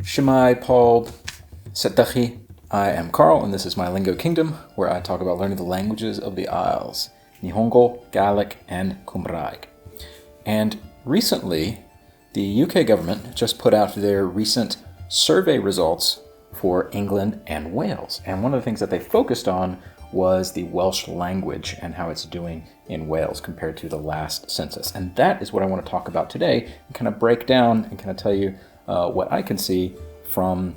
Shemai Paul Setachi. I am Carl, and this is my Lingo Kingdom, where I talk about learning the languages of the Isles, Nihongo, Gaelic, and Cymraeg. And recently, the UK government just put out their recent survey results for England and Wales. And one of the things that they focused on was the Welsh language and how it's doing in Wales compared to the last census. And that is what I want to talk about today and kind of break down and kind of tell you what I can see from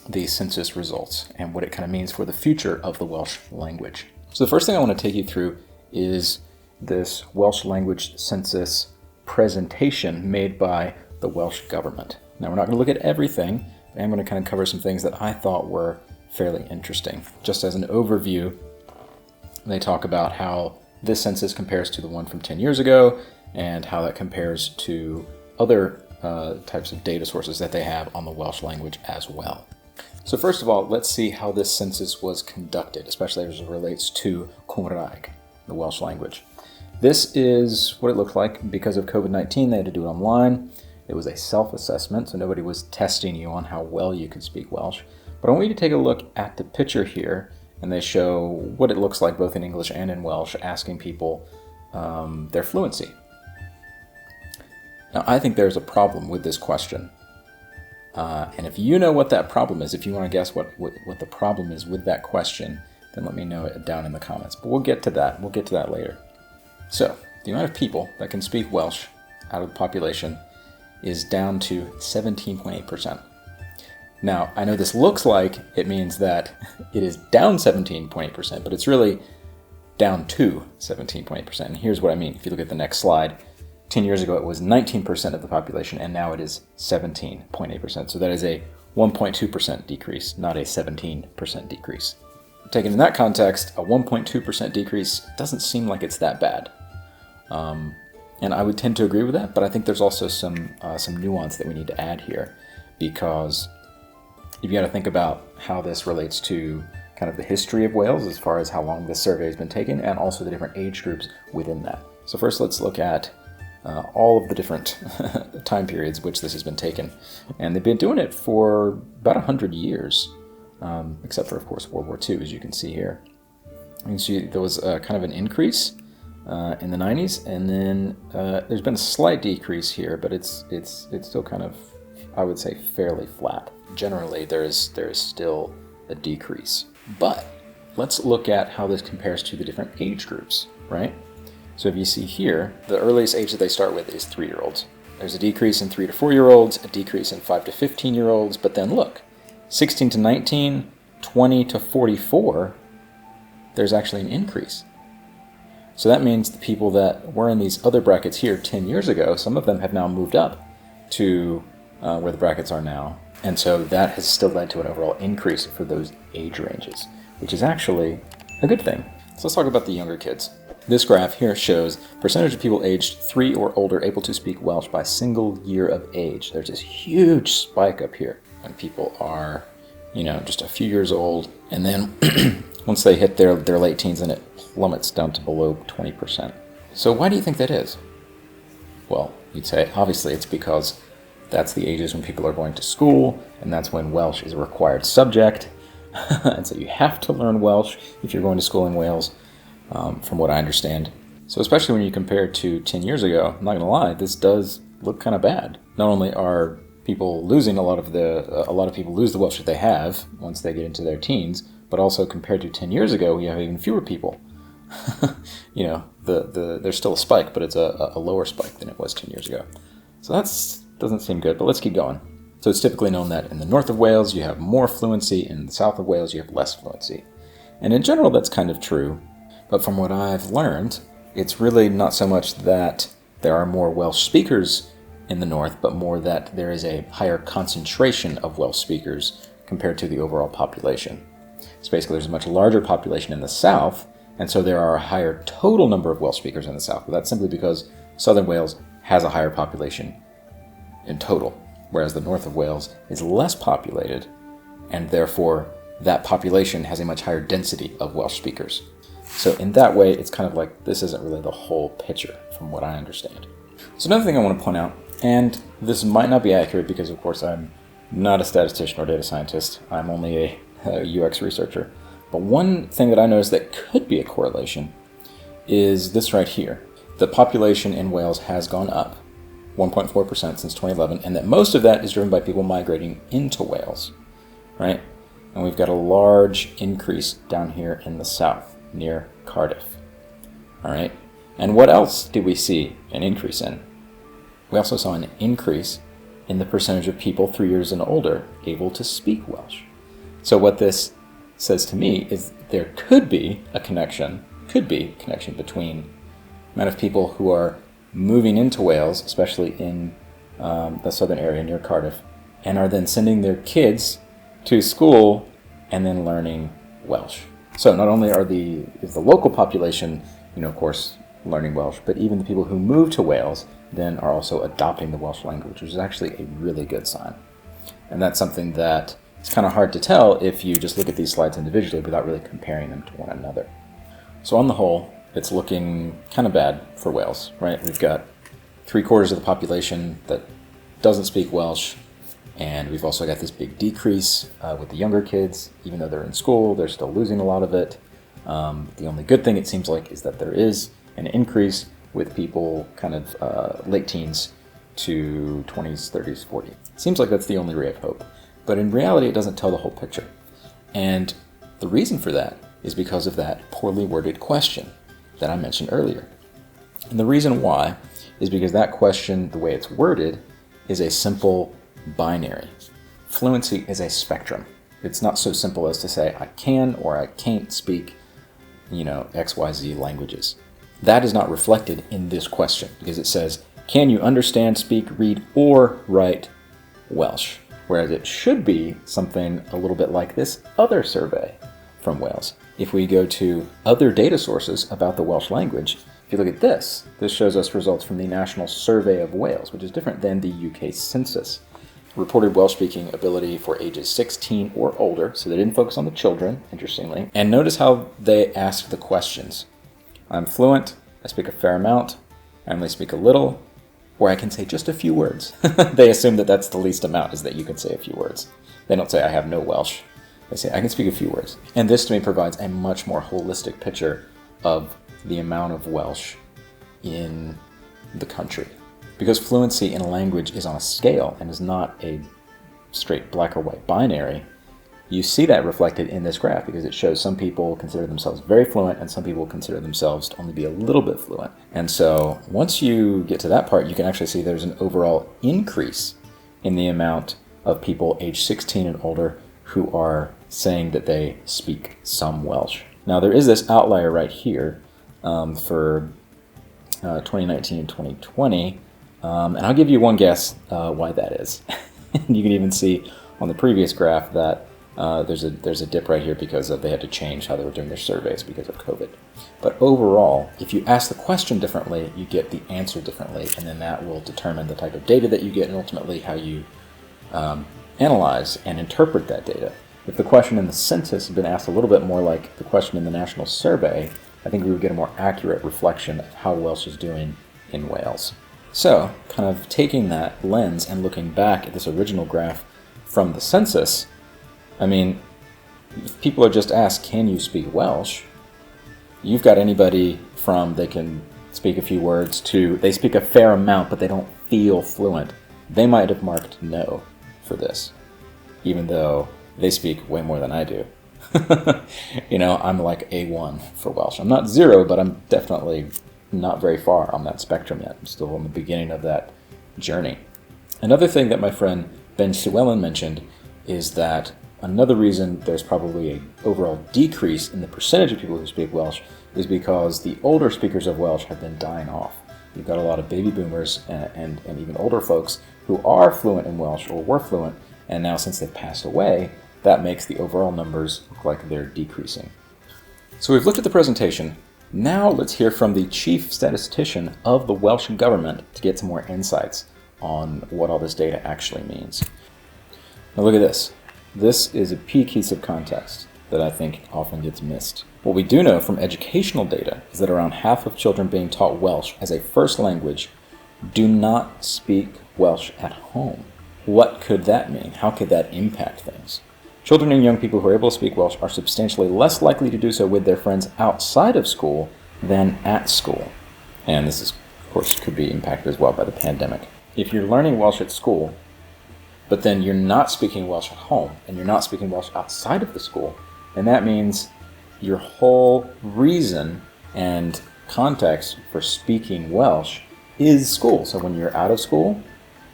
the census results and what it kind of means for the future of the Welsh language. So the first thing I want to take you through is this Welsh language census presentation made by the Welsh government. Now, we're not going to look at everything, but I'm going to kind of cover some things that I thought were fairly interesting. Just as an overview, they talk about how this census compares to the one from 10 years ago and how that compares to other types of data sources that they have on the Welsh language as well. So first of all, let's see how this census was conducted, especially as it relates to Cymraeg, the Welsh language. This is what it looked like. Because of COVID-19, they had to do it online. It was a self-assessment, so nobody was testing you on how well you could speak Welsh. But I want you to take a look at the picture here, and they show what it looks like both in English and in Welsh, asking people their fluency. Now, I think there's a problem with this question. And if you know what that problem is, if you want to guess what the problem is with that question, then let me know it down in the comments. But we'll get to that. We'll get to that later. So, the amount of people that can speak Welsh out of the population is down to 17.8%. Now, I know this looks like it means that it is down 17.8%, but it's really down to 17.8%. And here's what I mean. If you look at the next slide, 10 years ago it was 19% of the population, and now it is 17.8%. So that is a 1.2% decrease, not a 17% decrease. Taken in that context, a 1.2% decrease doesn't seem like it's that bad. And I would tend to agree with that, but I think there's also some nuance that we need to add here, because you've got to think about how this relates to kind of the history of Wales as far as how long this survey has been taken, and also the different age groups within that. So first, let's look at all of the different time periods which this has been taken. And they've been doing it for about 100 years, except for, of course, World War II, as you can see here. You can see there was kind of an increase in the 90s, and then there's been a slight decrease here, but it's still kind of, I would say, fairly flat. Generally, there is still a decrease. But let's look at how this compares to the different age groups, right? So if you see here, the earliest age that they start with is 3-year-olds. There's a decrease in 3 to 4-year-olds, a decrease in 5 to 15-year-olds, but then look, 16 to 19, 20 to 44, there's actually an increase. So that means the people that were in these other brackets here 10 years ago, some of them have now moved up to where the brackets are now. And so that has still led to an overall increase for those age ranges, which is actually a good thing. So let's talk about the younger kids. This graph here shows percentage of people aged 3 or older able to speak Welsh by single year of age. There's this huge spike up here when people are, just a few years old, and then once they hit their late teens, then it plummets down to below 20%. So why do you think that is? Well, you'd say obviously it's because that's the ages when people are going to school, and that's when Welsh is a required subject. And so you have to learn Welsh if you're going to school in Wales. From what I understand. So especially when you compare it to 10 years ago, I'm not going to lie, this does look kind of bad. Not only are people losing a lot of people lose the Welsh that they have once they get into their teens, but also compared to 10 years ago, we have even fewer people. There's still a spike, but it's a lower spike than it was 10 years ago. So that doesn't seem good, but let's keep going. So it's typically known that in the north of Wales, you have more fluency, in the south of Wales, you have less fluency. And in general, that's kind of true. But from what I've learned, it's really not so much that there are more Welsh speakers in the north, but more that there is a higher concentration of Welsh speakers compared to the overall population. So basically, there's a much larger population in the south, and so there are a higher total number of Welsh speakers in the south. But that's simply because southern Wales has a higher population in total, whereas the north of Wales is less populated, and therefore that population has a much higher density of Welsh speakers. So in that way, it's kind of like this isn't really the whole picture from what I understand. So another thing I want to point out, and this might not be accurate because of course I'm not a statistician or data scientist. I'm only a UX researcher. But one thing that I noticed that could be a correlation is this right here. The population in Wales has gone up 1.4% since 2011, and that most of that is driven by people migrating into Wales, right? And we've got a large increase down here in the south, near Cardiff, all right? And what else did we see an increase in? We also saw an increase in the percentage of people 3 years and older able to speak Welsh. So what this says to me is there could be a connection between the amount of people who are moving into Wales, especially in the southern area near Cardiff, and are then sending their kids to school and then learning Welsh. So not only is the local population, of course, learning Welsh, but even the people who move to Wales then are also adopting the Welsh language, which is actually a really good sign. And that's something that it's kind of hard to tell if you just look at these slides individually without really comparing them to one another. So on the whole, it's looking kind of bad for Wales, right? We've got 3/4 of the population that doesn't speak Welsh, and we've also got this big decrease with the younger kids. Even though they're in school, they're still losing a lot of it. The only good thing, it seems like, is that there is an increase with people kind of late teens to 20s, 30s, 40s. It seems like that's the only ray of hope. But in reality, it doesn't tell the whole picture. And the reason for that is because of that poorly worded question that I mentioned earlier. And the reason why is because that question, the way it's worded, is a simple binary. Fluency is a spectrum. It's not so simple as to say I can or I can't speak, XYZ languages. That is not reflected in this question because it says, can you understand, speak, read, or write Welsh? Whereas it should be something a little bit like this other survey from Wales. If we go to other data sources about the Welsh language, if you look at this shows us results from the National Survey of Wales, which is different than the UK Census. Reported Welsh-speaking ability for ages 16 or older, so they didn't focus on the children, interestingly. And notice how they asked the questions. I'm fluent, I speak a fair amount, I only speak a little, or I can say just a few words. They assume that that's the least amount, is that you can say a few words. They don't say I have no Welsh. They say I can speak a few words. And this to me provides a much more holistic picture of the amount of Welsh in the country. Because fluency in a language is on a scale and is not a straight black or white binary, you see that reflected in this graph because it shows some people consider themselves very fluent and some people consider themselves to only be a little bit fluent. And so once you get to that part, you can actually see there's an overall increase in the amount of people age 16 and older who are saying that they speak some Welsh. Now there is this outlier right here for 2019 and 2020, and I'll give you one guess why that is. You can even see on the previous graph that there's a dip right here because they had to change how they were doing their surveys because of COVID. But overall, if you ask the question differently, you get the answer differently, and then that will determine the type of data that you get and ultimately how you analyze and interpret that data. If the question in the census had been asked a little bit more like the question in the national survey, I think we would get a more accurate reflection of how Welsh is doing in Wales. So, kind of taking that lens and looking back at this original graph from the census, I mean, if people are just asked, can you speak Welsh? You've got anybody from they can speak a few words to they speak a fair amount but they don't feel fluent. They might have marked no for this, even though they speak way more than I do. I'm like A1 for Welsh. I'm not 0, but I'm definitely not very far on that spectrum yet. I'm still in the beginning of that journey. Another thing that my friend Ben Llewellyn mentioned is that another reason there's probably an overall decrease in the percentage of people who speak Welsh is because the older speakers of Welsh have been dying off. You've got a lot of baby boomers and even older folks who are fluent in Welsh or were fluent, and now since they've passed away, that makes the overall numbers look like they're decreasing. So we've looked at the presentation. Now let's hear from the chief statistician of the Welsh government to get some more insights on what all this data actually means. Now look at this. This is a key piece of context that I think often gets missed. What we do know from educational data is that around half of children being taught Welsh as a first language do not speak Welsh at home. what could that mean? How could that impact things? Children and young people who are able to speak Welsh are substantially less likely to do so with their friends outside of school than at school. And this is, of course, could be impacted as well by the pandemic. If you're learning Welsh at school, but then you're not speaking Welsh at home, and you're not speaking Welsh outside of the school, then that means your whole reason and context for speaking Welsh is school. So when you're out of school,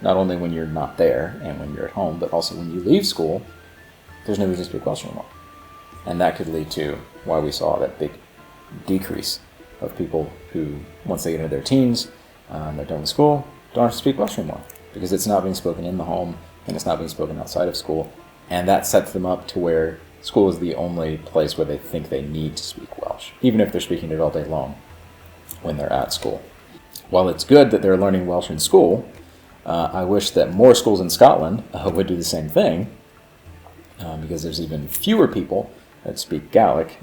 not only when you're not there and when you're at home, but also when you leave school, there's no reason to speak Welsh anymore. And that could lead to why we saw that big decrease of people who, once they get into their teens, they're done with school, don't have to speak Welsh anymore, because it's not being spoken in the home and it's not being spoken outside of school. And that sets them up to where school is the only place where they think they need to speak Welsh, even if they're speaking it all day long when they're at school. While it's good that they're learning Welsh in school, I wish that more schools in Scotland would do the same thing, because there's even fewer people that speak Gaelic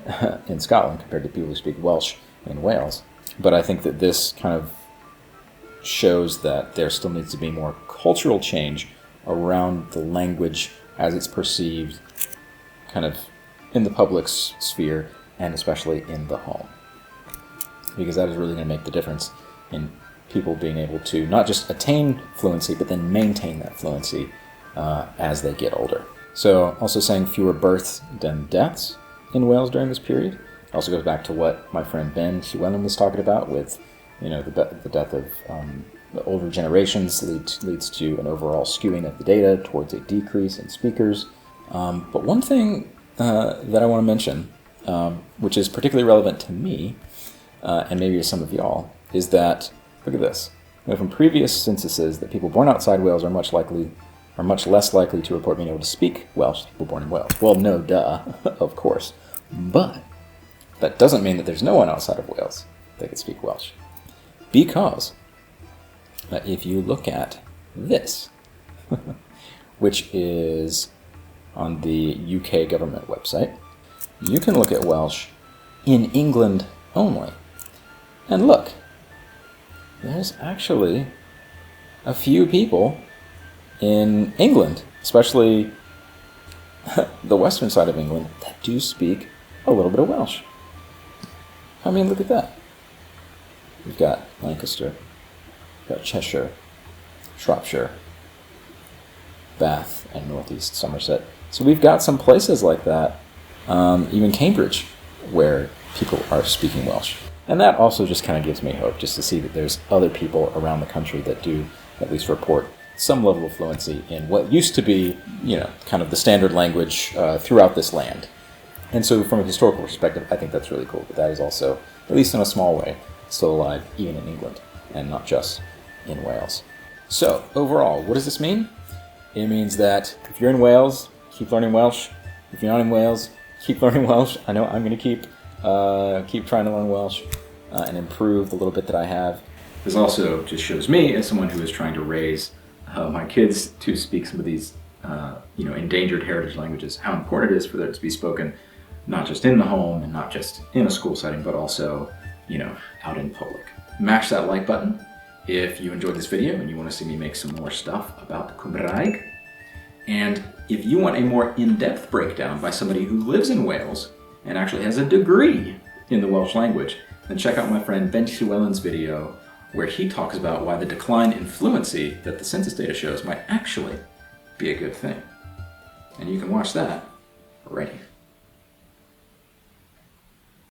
in Scotland compared to people who speak Welsh in Wales. But I think that this kind of shows that there still needs to be more cultural change around the language as it's perceived kind of in the public sphere and especially in the home. Because that is really going to make the difference in people being able to not just attain fluency, but then maintain that fluency as they get older. So also saying fewer births than deaths in Wales during this period also goes back to what my friend Ben Llewellyn was talking about with, the death of the older generations leads to an overall skewing of the data towards a decrease in speakers. But one thing that I want to mention, which is particularly relevant to me, and maybe to some of y'all, is that, look at this. We know from previous censuses that people born outside Wales are much less likely to report being able to speak Welsh than people born in Wales. Well, no, duh, of course. But that doesn't mean that there's no one outside of Wales that can speak Welsh. Because if you look at this, which is on the UK government website, you can look at Welsh in England only. And look, there's actually a few people in England, especially the western side of England, that do speak a little bit of Welsh. I mean, look at that. We've got Lancaster, we've got Cheshire, Shropshire, Bath, and northeast Somerset. So we've got some places like that, even Cambridge, where people are speaking Welsh. And that also just kind of gives me hope, just to see that there's other people around the country that do at least report some level of fluency in what used to be, kind of the standard language throughout this land. And so from a historical perspective, I think that's really cool. But that is also, at least in a small way, still alive even in England and not just in Wales. So overall, what does this mean? It means that if you're in Wales, keep learning Welsh. If you're not in Wales, keep learning Welsh. I know I'm going to keep trying to learn Welsh and improve the little bit that I have. This also just shows me, as someone who is trying to raise my kids to speak some of these endangered heritage languages, how important it is for them to be spoken not just in the home and not just in a school setting, but also out in public. Mash that like button if you enjoyed this video and you want to see me make some more stuff about the Cymraeg. And if you want a more in-depth breakdown by somebody who lives in Wales and actually has a degree in the Welsh language, then check out my friend Ben Llewellyn's video where he talks about why the decline in fluency that the census data shows might actually be a good thing. And you can watch that right here.